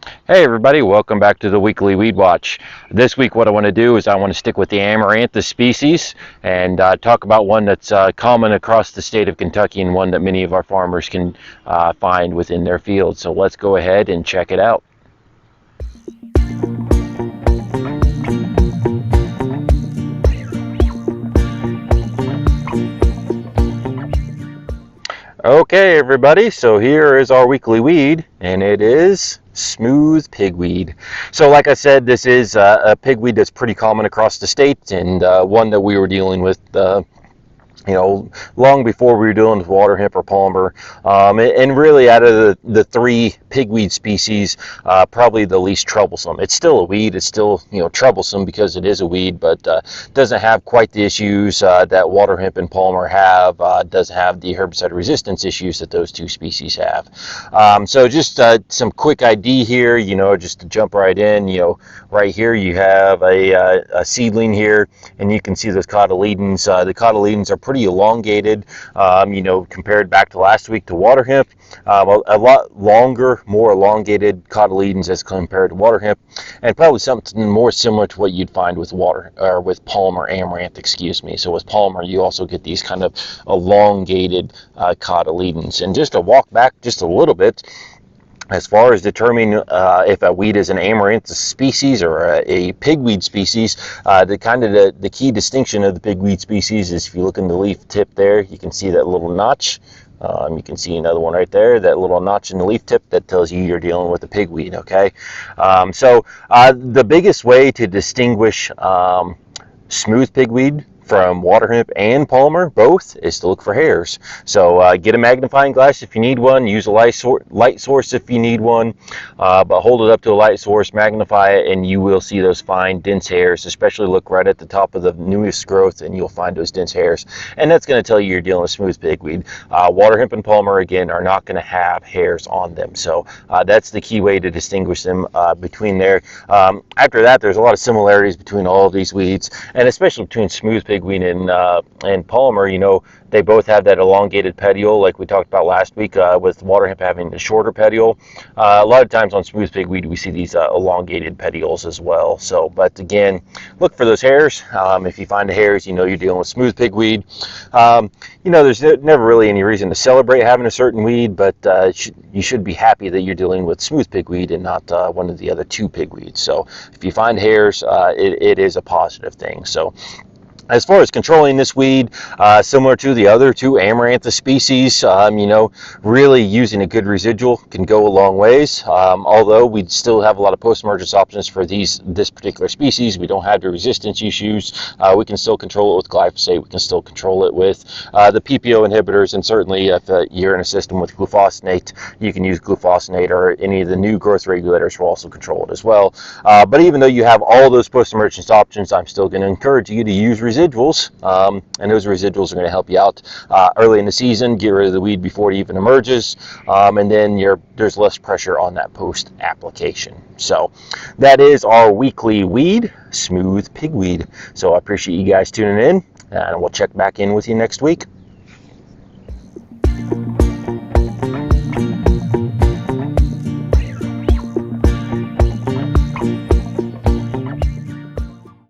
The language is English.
Hey everybody, welcome back to the weekly Weed Watch. This week what I want to do is I want to stick with the Amaranthus species and talk about one that's common across the state of Kentucky and one that many of our farmers can find within their fields. So let's go ahead and check it out. Okay everybody, so here is our weekly weed and it is smooth pigweed. So like I said, this is a pigweed that's pretty common across the state and one that we were dealing with long before we were dealing with water hemp or palmer. And really out of the three pigweed species, probably the least troublesome. It's still a weed. It's still, troublesome because it is a weed, but doesn't have quite the issues that water hemp and palmer have. Doesn't have the herbicide resistance issues that those two species have. So just some quick ID here, just to jump right in, right here you have a seedling here, and you can see those cotyledons. The cotyledons are pretty elongated, compared back to last week to water hemp. A lot longer, more elongated cotyledons as compared to water hemp, and probably something more similar to what you'd find with with palmer amaranth, excuse me. So with palmer, you also get these kind of elongated cotyledons. And just to walk back just a little bit, as far as determining if a weed is an amaranthus species or a pigweed species, the key distinction of the pigweed species is if you look in the leaf tip there, you can see that little notch. You can see another one right there, that little notch in the leaf tip that tells you you're dealing with a pigweed, okay? The biggest way to distinguish smooth pigweed from water hemp and palmer, both, is to look for hairs. So get a magnifying glass if you need one, use a light source if you need one, but hold it up to a light source, magnify it, and you will see those fine dense hairs. Especially look right at the top of the newest growth and you'll find those dense hairs, and that's going to tell you you're dealing with smooth pigweed. Water hemp and palmer, again, are not going to have hairs on them, so that's the key way to distinguish them between there. After that, there's a lot of similarities between all of these weeds, and especially between smooth pigweed and palmer. They both have that elongated petiole, like we talked about last week, with water hemp having the shorter petiole. A lot of times on smooth pigweed, we see these elongated petioles as well. So, but again, look for those hairs. If you find the hairs, you're dealing with smooth pigweed. There's never really any reason to celebrate having a certain weed, but you should be happy that you're dealing with smooth pigweed and not one of the other two pigweeds. So if you find hairs, it is a positive thing. So as far as controlling this weed, similar to the other two amaranthus species, really using a good residual can go a long ways. Although we still have a lot of post-emergence options for this particular species, we don't have the resistance issues. We can still control it with glyphosate. We can still control it with the PPO inhibitors, and certainly if you're in a system with glufosinate, you can use glufosinate, or any of the new growth regulators will also control it as well. But even though you have all those post-emergence options, I'm still going to encourage you to use residuals, and those residuals are going to help you out early in the season, get rid of the weed before it even emerges, and then there's less pressure on that post application. So that is our weekly weed, smooth pigweed. So I appreciate you guys tuning in, and we'll check back in with you next week.